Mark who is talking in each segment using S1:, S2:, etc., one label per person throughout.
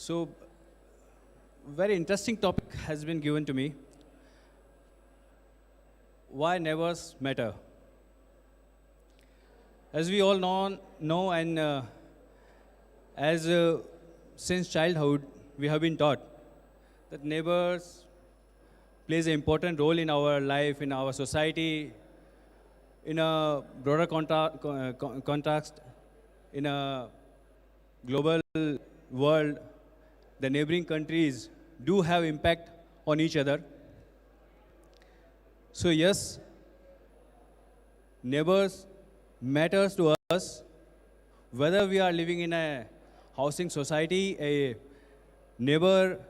S1: So, very interesting topic has been given to me. Why neighbors matter? As we all know and as since childhood, we have been taught that neighbors plays an important role in our life, in our society, in a broader context, in a global world. The neighboring countries do have impact on each other. So yes, neighbors matters to us, whether we are living in a housing society. A neighbor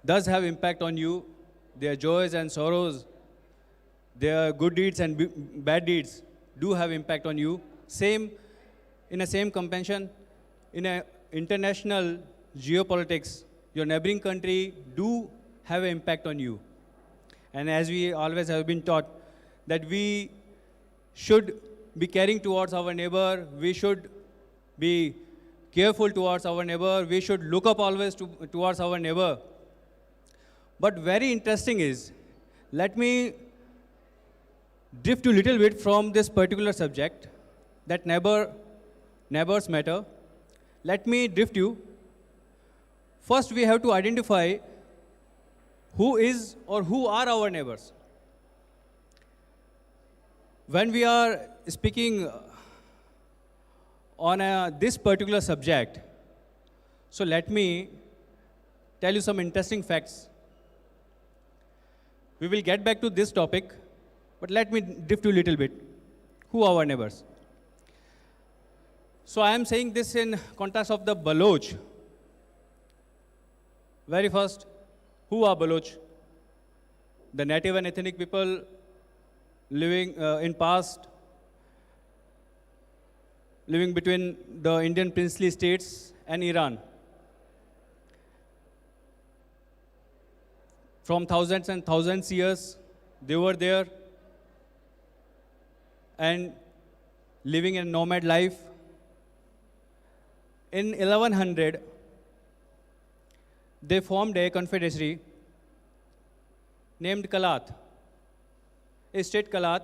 S1: does have impact on you, their joys and sorrows, their good deeds and bad deeds do have impact on you. Same, in a same compassion, in a international geopolitics, your neighboring country do have an impact on you. And as we always have been taught, that we should be caring towards our neighbor, we should be careful towards our neighbor, we should look up always towards our neighbor. But very interesting is, let me drift a little bit from this particular subject, that neighbors matter. Let me drift you. First, we have to identify who is or who are our neighbors. When we are speaking on this particular subject, so let me tell you some interesting facts. We will get back to this topic, but let me drift you a little bit. Who are our neighbors? So I am saying this in context of the Baloch. Very first, who are Baloch? The native and ethnic people living in past, living between the Indian princely states and Iran. From thousands and thousands years, they were there and living a nomad life. In 1100, they formed a confederacy named Kalat, a state Kalat.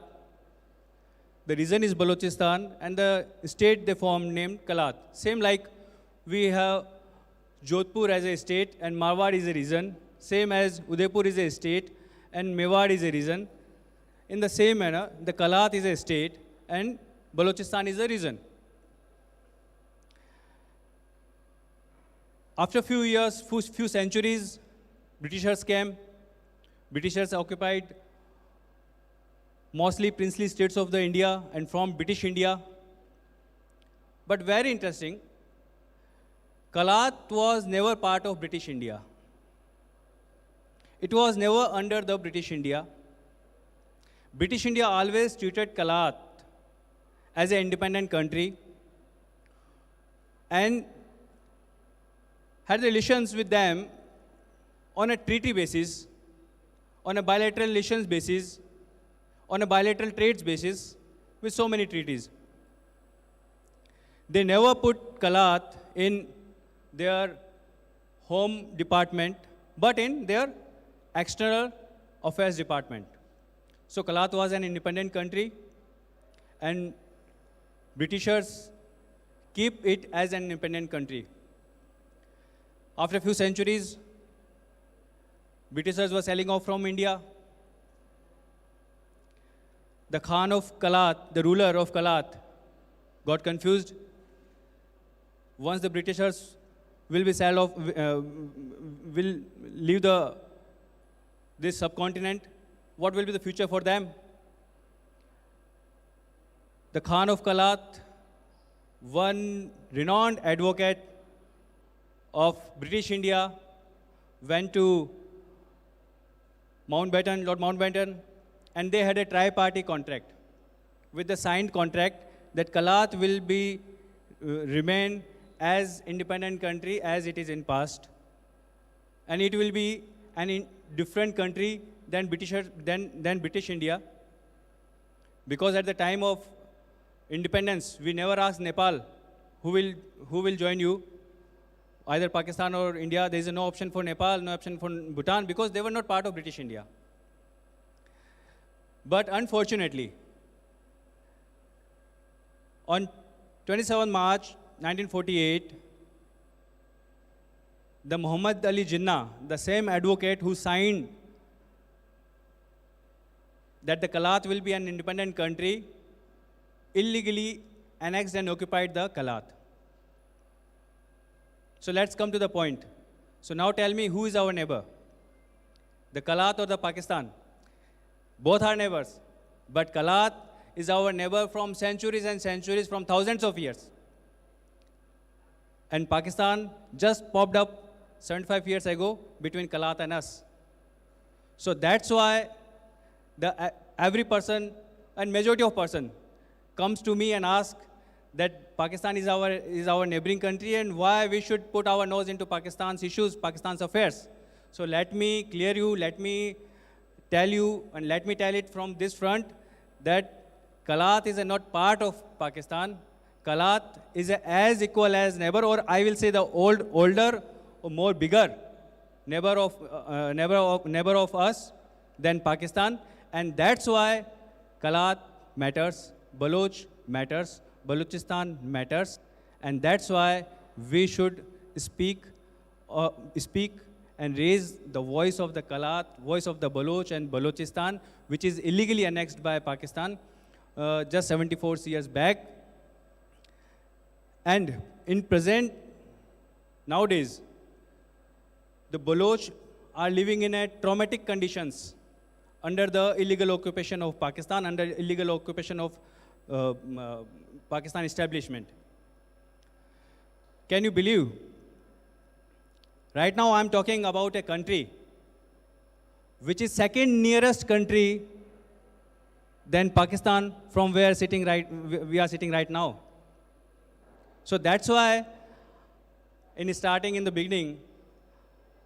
S1: The region is Balochistan, and the state they formed named Kalat. Same like we have Jodhpur as a state and Marwar is a region, same as Udaipur is a state and Mewar is a region. In the same manner, the Kalat is a state and Balochistan is a region. After a few years, few centuries, Britishers came. Britishers occupied mostly princely states of the India and from British India. But very interesting, Kalat was never part of British India. It was never under the British India. British India always treated Kalat as an independent country and had relations with them on a treaty basis, on a bilateral relations basis, on a bilateral trades basis, with so many treaties. They never put Kalat in their home department, but in their external affairs department. So Kalat was an independent country, and Britishers keep it as an independent country. After a few centuries, Britishers were selling off from India. The Khan of Kalat, the ruler of Kalat, got confused. Once the Britishers will be sell off, will leave this subcontinent, what will be the future for them? The Khan of Kalat, one renowned advocate of British India, went to Lord Mountbatten, and they had a tri-party contract. With the signed contract that Kalat will be remain as independent country as it is in past, and it will be an different country than British India, because at the time of independence we never asked Nepal who will join you. either Pakistan or India. There is no option for Nepal, no option for Bhutan, because they were not part of British India. But unfortunately, on 27 March 1948, the Muhammad Ali Jinnah, the same advocate who signed that the Kalat will be an independent country, illegally annexed and occupied the Kalat. So let's come to the point. So now tell me, who is our neighbor? The Kalat or the Pakistan? Both are neighbors. But Kalat is our neighbor from centuries and centuries, from thousands of years. And Pakistan just popped up 75 years ago between Kalat and us. So that's why every person and majority of person comes to me and asks that Pakistan is our neighboring country and why we should put our nose into Pakistan's issues, Pakistan's affairs. So let me clear you, let me tell you, and let me tell it from this front that Kalat is not part of Pakistan. Kalat is as equal as neighbor, or I will say the older or more bigger neighbor of us than Pakistan, and that's why Kalat matters, Baloch matters, Balochistan matters, and that's why we should speak and raise the voice of the Kalat, voice of the Baloch and Balochistan, which is illegally annexed by Pakistan just 74 years back. And in present, nowadays, the Baloch are living in a traumatic conditions under the illegal occupation of Pakistan, under illegal occupation of Pakistan establishment. Can you believe? Right now I'm talking about a country which is second nearest country than Pakistan, from where we are sitting right now. So that's why in the beginning,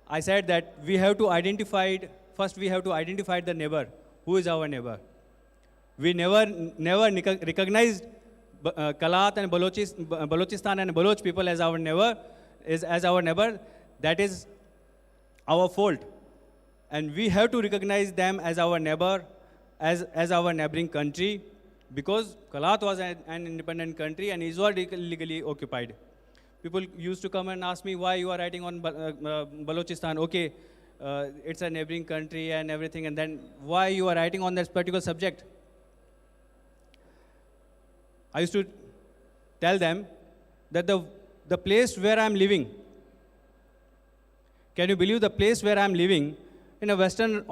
S1: I said that we have to identify the neighbor. Who is our neighbor? We never recognized Kalat and Balochistan and Baloch people as our neighbor. That is our fault. And we have to recognize them as our neighbor, as our neighboring country, because Kalat was an independent country and it was illegally occupied. People used to come and ask me, why you are writing on Balochistan? Okay, it's a neighboring country and everything, and then why you are writing on that particular subject? I used to tell them that the place where I'm living, can you believe the place where I'm living in a western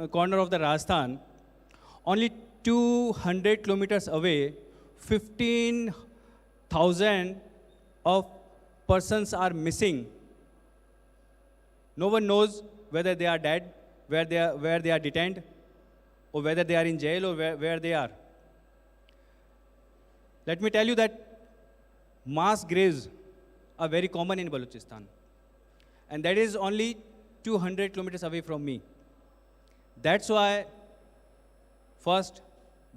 S1: corner of the Rajasthan, only 200 kilometers away, 15,000 of persons are missing. No one knows whether they are dead, where they are detained, or whether they are in jail, or where they are. Let me tell you that mass graves are very common in Balochistan. And that is only 200 kilometers away from me. That's why, first,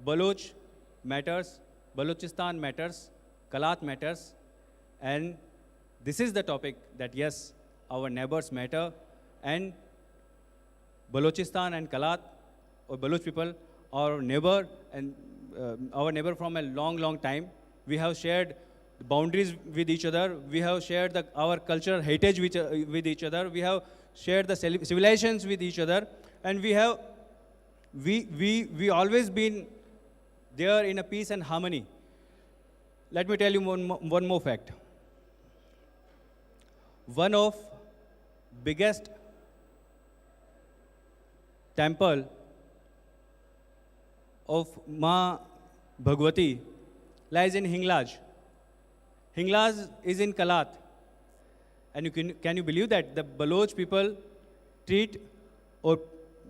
S1: Baloch matters, Balochistan matters, Kalat matters, and this is the topic that yes, our neighbors matter, and Balochistan and Kalat, or Baloch people, our neighbor, and our neighbor from a long time. We have shared boundaries with each other. We have shared our cultural heritage with each other. We have shared the civilizations with each other, and we always been there in a peace and harmony. Let me tell you one more fact. One of biggest temple of Ma Bhagwati lies in Hinglaj. Hinglaj is in Kalat. And can you believe that the Baloch people treat or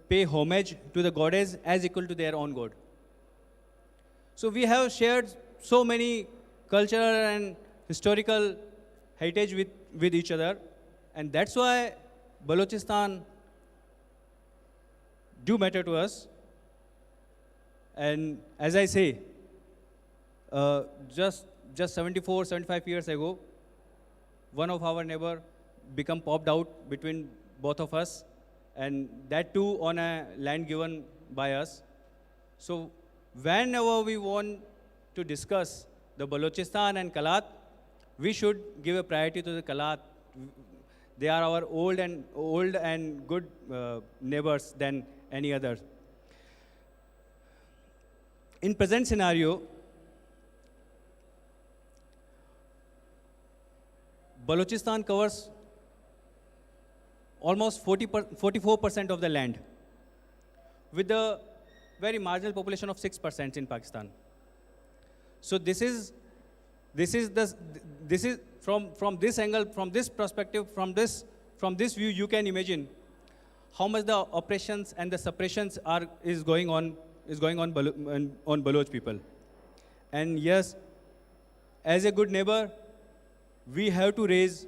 S1: pay homage to the goddess as equal to their own god? So we have shared so many cultural and historical heritage with each other, and that's why Balochistan do matter to us. And as I say, just 75 years ago, one of our neighbor become popped out between both of us, and that too on a land given by us. So whenever we want to discuss the Balochistan and Kalat, we should give a priority to the Kalat. They are our old and good neighbors than any other. In present scenario, Balochistan covers almost 44% of the land, with a very marginal population of 6% in Pakistan. So this is from this angle, from this perspective, from this view, you can imagine how much the oppressions and the suppressions is going on Baloch people. And yes, as a good neighbor, we have to raise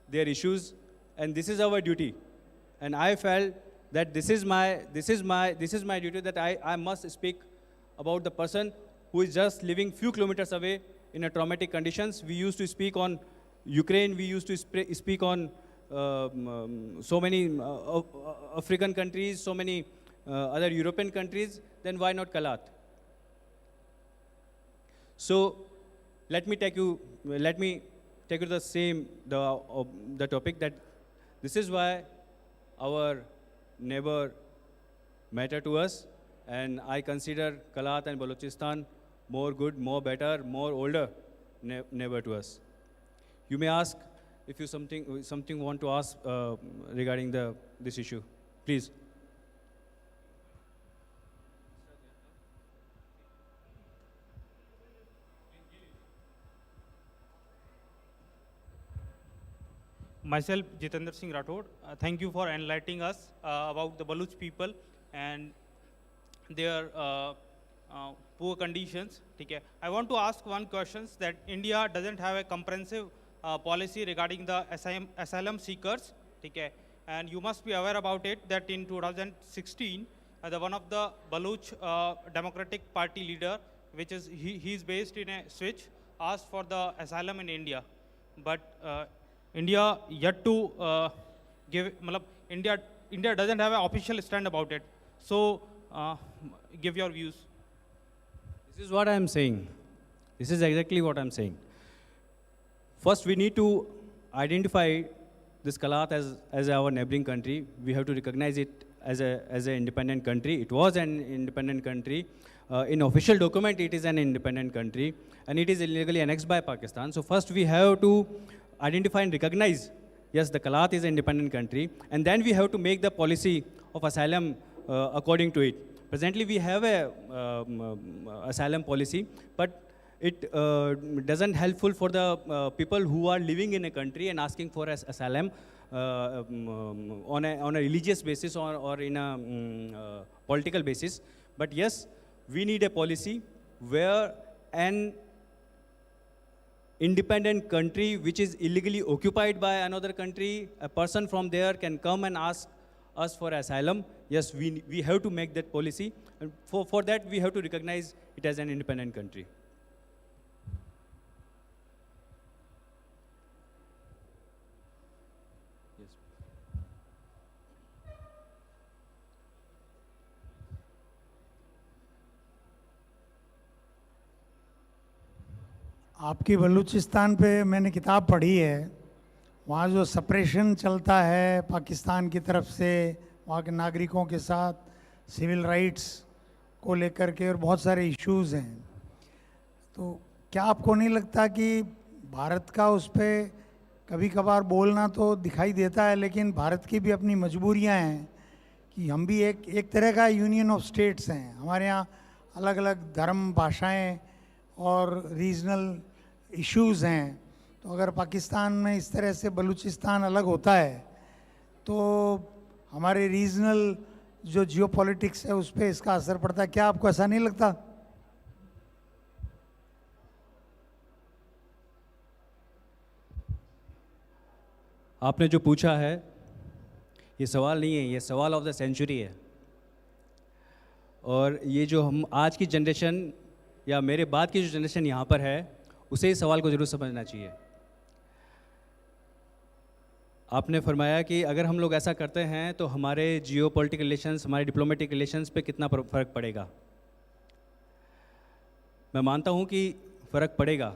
S1: their issues, and this is our duty. And I felt that this is my duty, that I must speak about the person who is just living few kilometers away in a traumatic conditions. We used to speak on Ukraine, we used to speak on so many African countries, so many other European countries, then why not Kalat? So let me take you to the topic, that this is why our neighbor matter to us, and I consider Kalat and Balochistan more good, more better, more older neighbor to us. You may ask if you something want to ask regarding this issue, please.
S2: Myself, Jitendra Singh Rathod. Thank you for enlightening us about the Baloch people and their poor conditions. Okay. I want to ask one question, that India doesn't have a comprehensive policy regarding the asylum seekers. Okay. And you must be aware about it, that in 2016, one of the Baloch Democratic Party leader, which is he is based in a Switch, asked for the asylum in India. But India yet to India doesn't have an official stand about it. So give your views.
S1: This is what I am saying. This is exactly what I am saying. First, we need to identify this Kalat as our neighboring country. We have to recognize it as an independent country. It was an independent country. In official document, it is an independent country, and it is illegally annexed by Pakistan. So first, we have to identify and recognize, yes, the Kalat is an independent country, and then we have to make the policy of asylum according to it. Presently, we have a asylum policy, but it doesn't helpful for the people who are living in a country and asking for asylum on a religious basis or in a political basis. But yes, we need a policy where an independent country which is illegally occupied by another country, a person from there can come and ask us for asylum. Yes, we have to make that policy, and for that we have to recognize it as an independent country. Yes.
S3: आपकी बलूचिस्तान पे मैंने किताब पढ़ी है। वहाँ जो suppression चलता है पाकिस्तान की तरफ से वहाँ के नागरिकों के साथ, सिविल राइट्स को लेकर के, और बहुत सारे इश्यूज़ हैं। तो क्या आपको नहीं लगता कि भारत का उस पर कभी कभार बोलना तो दिखाई देता है, लेकिन भारत की भी अपनी मजबूरियाँ हैं कि हम भी एक तरह का यूनियन ऑफ स्टेट्स हैं। हमारे यहाँ अलग अलग धर्म, भाषाएं और रीजनल इश्यूज़ हैं। तो अगर पाकिस्तान में इस तरह से बलूचिस्तान अलग होता है तो हमारे रीजनल जो जियोपॉलिटिक्स है उस पर इसका असर पड़ता है। क्या आपको ऐसा नहीं लगता?
S1: आपने जो पूछा है ये सवाल नहीं है, ये सवाल ऑफ द सेंचुरी है। और ये जो हम आज की जनरेशन या मेरे बाद की जो जनरेशन यहाँ पर है, उसे इस सवाल को ज़रूर समझना चाहिए। आपने फरमाया कि अगर हम लोग ऐसा करते हैं तो हमारे जियो पॉलिटिकल रिलेशंस, हमारे डिप्लोमेटिक रिलेशंस पे कितना फ़र्क पड़ेगा। मैं मानता हूँ कि फ़र्क पड़ेगा।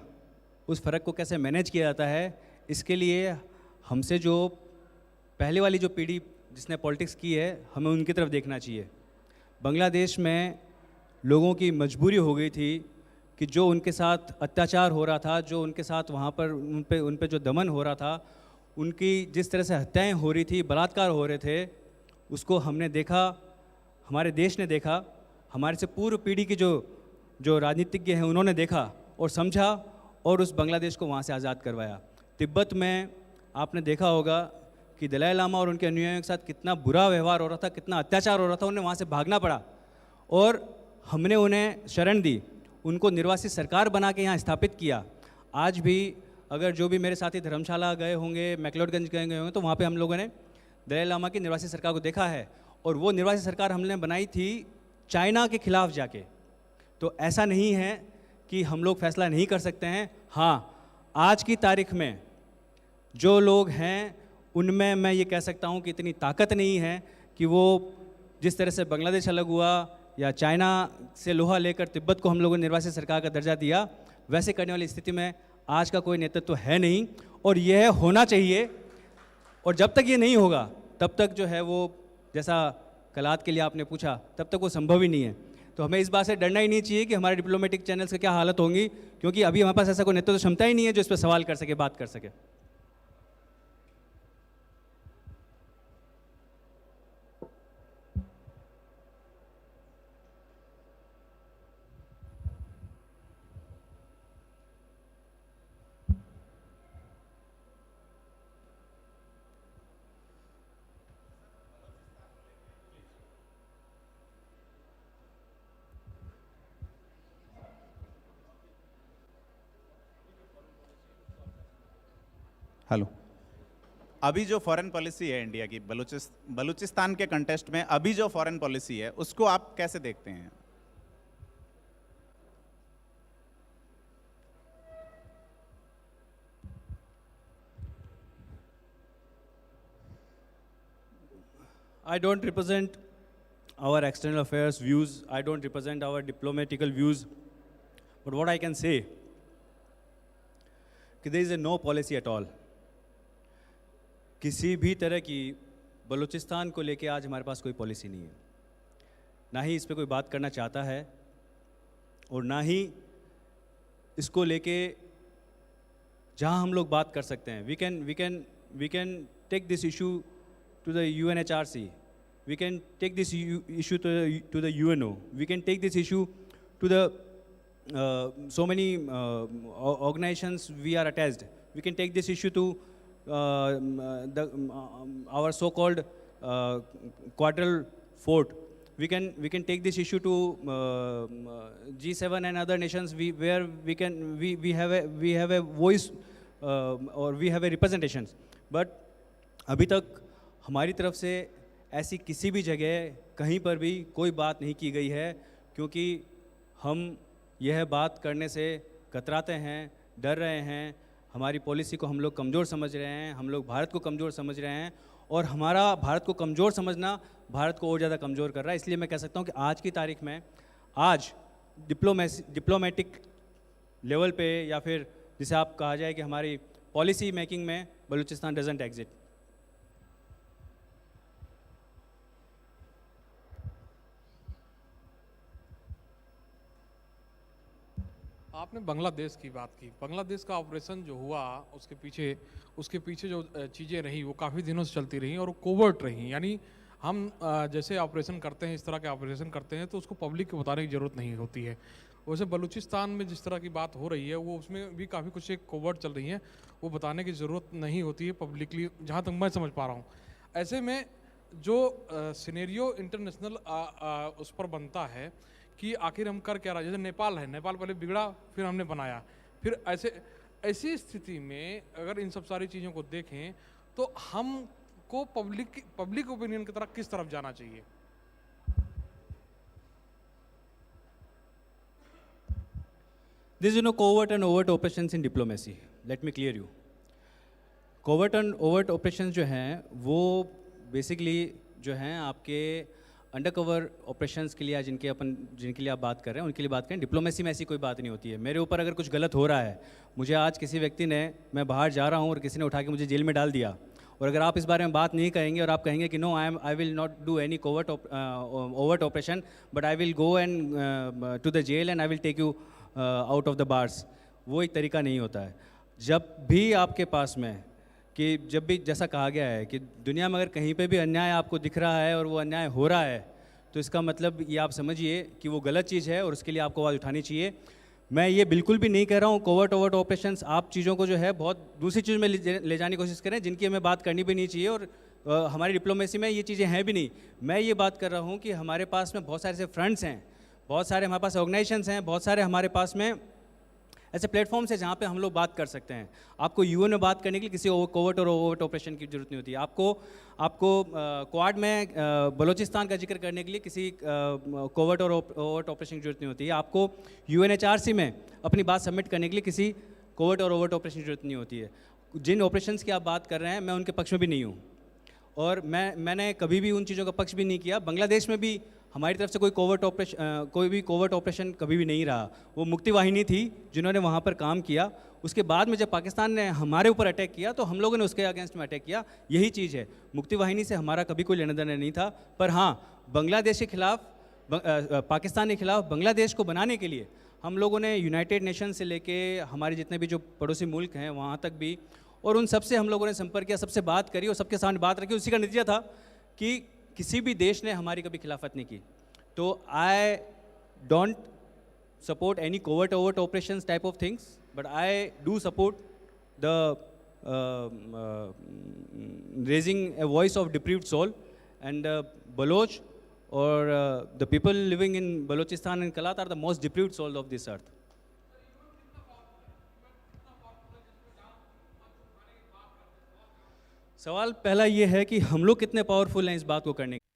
S1: उस फ़र्क को कैसे मैनेज किया जाता है, इसके लिए हमसे जो पहले वाली जो पीढ़ी जिसने पॉलिटिक्स की है, हमें उनकी तरफ देखना चाहिए। बांग्लादेश में लोगों की मजबूरी हो गई थी कि जो उनके साथ अत्याचार हो रहा था, जो उनके साथ वहाँ पर उन पे जो दमन हो रहा था, उनकी जिस तरह से हत्याएं हो रही थी, बलात्कार हो रहे थे, उसको हमने देखा, हमारे देश ने देखा, हमारे से पूर्व पीढ़ी की जो राजनीतिज्ञ हैं उन्होंने देखा और समझा और उस बांग्लादेश को वहाँ से आज़ाद करवाया। तिब्बत में आपने देखा होगा कि दलाई लामा और उनके अनुयायियों के साथ कितना बुरा व्यवहार हो रहा था, कितना अत्याचार हो रहा था, उन्हें वहाँ से भागना पड़ा और हमने उन्हें शरण दी, उनको निर्वासित सरकार बना के यहाँ स्थापित किया। आज भी अगर जो भी मेरे साथी धर्मशाला गए होंगे, मैक्लोडगंज गए होंगे, तो वहाँ पे हम लोगों ने दलाई लामा की निर्वासित सरकार को देखा है और वो निर्वासित सरकार हमने बनाई थी चाइना के खिलाफ जाके। तो ऐसा नहीं है कि हम लोग फैसला नहीं कर सकते हैं। हाँ, आज की तारीख में जो लोग हैं उनमें मैं ये कह सकता हूँ कि इतनी ताकत नहीं है कि वो जिस तरह से बांग्लादेश अलग हुआ या चाइना से लोहा लेकर तिब्बत को हम लोगों ने निर्वासित सरकार का दर्जा दिया, वैसे करने वाली स्थिति में आज का कोई नेतृत्व है नहीं और यह होना चाहिए। और जब तक ये नहीं होगा तब तक जो है वो, जैसा कलात के लिए आपने पूछा, तब तक वो संभव ही नहीं है। तो हमें इस बात से डरना ही नहीं चाहिए कि हमारे डिप्लोमेटिक चैनल्स की क्या हालत होंगी, क्योंकि अभी हमारे पास ऐसा कोई नेतृत्व क्षमता ही नहीं है जो इस पर सवाल कर सके, बात कर सके।
S4: हेलो, अभी जो फॉरेन पॉलिसी है इंडिया की बलूचिस्तान के कंटेस्ट में, अभी जो फॉरेन पॉलिसी है उसको आप कैसे देखते हैं?
S1: I don't represent our external affairs views. I don't represent our diplomatical views. But what I can say, कि there is a no policy at all. किसी भी तरह की बलूचिस्तान को लेके आज हमारे पास कोई पॉलिसी नहीं है, ना ही इस पे कोई बात करना चाहता है और ना ही इसको लेके जहां हम लोग बात कर सकते हैं। we can take this issue to the UNHRC, we can take this issue to the UNO, we can take this issue to the so many organizations we are attached. We can take this issue to our so-called Quadral Fort. We can take this issue to G7 and other nations where we have a voice or we have a representations. But अभी तक हमारी तरफ से ऐसी किसी भी जगह कहीं पर भी कोई बात नहीं की गई है, क्योंकि हम यह बात करने से कतराते हैं, डर रहे हैं। हमारी पॉलिसी को हम लोग कमज़ोर समझ रहे हैं, हम लोग भारत को कमज़ोर समझ रहे हैं और हमारा भारत को कमज़ोर समझना भारत को और ज़्यादा कमज़ोर कर रहा है। इसलिए मैं कह सकता हूँ कि आज की तारीख में, आज डिप्लोमेटिक लेवल पे, या फिर जिसे आप कहा जाए कि हमारी पॉलिसी मेकिंग में, बलूचिस्तान डजंट एग्जिट।
S5: आपने बांग्लादेश की बात की। बांग्लादेश का ऑपरेशन जो हुआ उसके पीछे जो चीज़ें रही वो काफ़ी दिनों से चलती रही और कोवर्ट रही। यानी हम जैसे ऑपरेशन करते हैं, इस तरह के ऑपरेशन करते हैं तो उसको पब्लिक को बताने की ज़रूरत नहीं होती है। वैसे बलूचिस्तान में जिस तरह की बात हो रही है वो उसमें भी काफ़ी कुछ एक कोवर्ट चल रही है, वो बताने की ज़रूरत नहीं होती है पब्लिकली, जहाँ तक मैं समझ पा रहा हूँ। ऐसे में जो सिनेरियो इंटरनेशनल उस पर बनता है कि आखिर हम कर क्या रहा है। जैसे नेपाल है, नेपाल पहले बिगड़ा फिर हमने बनाया, फिर ऐसी स्थिति में अगर इन सब सारी चीज़ों को देखें तो हमको पब्लिक ओपिनियन की तरफ किस तरफ जाना चाहिए?
S1: There is no covert and overt operations in diplomacy. Let me clear you. Covert and overt operations जो हैं वो बेसिकली जो हैं आपके अंडर कवर ऑपरेशंस के लिए या जिनके लिए आप बात कर रहे हैं उनके लिए बात करें। डिप्लोमेसी में ऐसी कोई बात नहीं होती है। मेरे ऊपर अगर कुछ गलत हो रहा है, मुझे आज किसी व्यक्ति ने, मैं बाहर जा रहा हूँ और किसी ने उठा के मुझे जेल में डाल दिया, और अगर आप इस बारे में बात नहीं करेंगे और आप कहेंगे कि no I will not do any covert overt operation but I will go and to the jail and I will take you out of the bars, वो एक तरीका नहीं होता है। जब भी आपके पास में कि जब भी जैसा कहा गया है कि दुनिया में अगर कहीं पे भी अन्याय आपको दिख रहा है और वो अन्याय हो रहा है तो इसका मतलब ये आप समझिए कि वो गलत चीज़ है और उसके लिए आपको आवाज़ उठानी चाहिए। मैं ये बिल्कुल भी नहीं कह रहा हूँ कोवर्ट ओवर्ट ऑपरेशंस, आप चीज़ों को जो है बहुत दूसरी चीज़ में ले जाने की कोशिश करें जिनकी हमें बात करनी भी नहीं चाहिए, और हमारी डिप्लोमेसी में ये चीज़ें हैं भी नहीं। मैं ये बात कर रहा हूँ कि हमारे पास में बहुत सारे ऐसे फ्रंट्स हैं, बहुत सारे हमारे पास ऑर्गेनाइजेशंस हैं, बहुत सारे हमारे पास में ऐसे प्लेटफॉर्म्स है जहाँ पे हम लोग बात कर सकते हैं। आपको यूएन में बात करने के लिए किसी कोवर्ट और ओवर्ट ऑपरेशन की जरूरत नहीं होती है। आपको क्वाड में बलूचिस्तान का जिक्र करने के लिए किसी कोवर्ट और ओवर्ट ऑपरेशन की जरूरत नहीं होती है। आपको यूएनएचआरसी में अपनी बात सबमिट करने के लिए किसी कोवर्ट और ओवर्ट ऑपरेशन की जरूरत नहीं होती है। जिन ऑपरेशंस की आप बात कर रहे हैं मैं उनके पक्ष में भी नहीं हूँ, और मैंने कभी भी उन चीज़ों का पक्ष भी नहीं किया। बांग्लादेश में भी हमारी तरफ से कोई कोवर्ट ऑपरेशन कभी भी नहीं रहा। वो मुक्ति वाहिनी थी जिन्होंने वहाँ पर काम किया। उसके बाद में जब पाकिस्तान ने हमारे ऊपर अटैक किया तो हम लोगों ने उसके अगेंस्ट में अटैक किया। यही चीज़ है, मुक्ति वाहिनी से हमारा कभी कोई लेना देना नहीं था। पर हाँ, बांग्लादेश के खिलाफ, पाकिस्तान के खिलाफ बांग्लादेश को बनाने के लिए हम लोगों ने यूनाइटेड नेशन से लेके हमारे जितने भी जो पड़ोसी मुल्क हैं वहाँ तक भी, और उन सबसे हम लोगों ने संपर्क किया, सबसे बात करी और सबके सामने बात रखी। उसी का नतीजा था कि किसी भी देश ने हमारी कभी खिलाफत नहीं की। तो I don't support any covert overt operations type of things, but I do support the raising a voice of deprived soul and Baloch or the people living in Balochistan and Kalat are the most deprived soul of this earth. सवाल पहला ये है कि हम लोग कितने powerful हैं इस बात को करने के।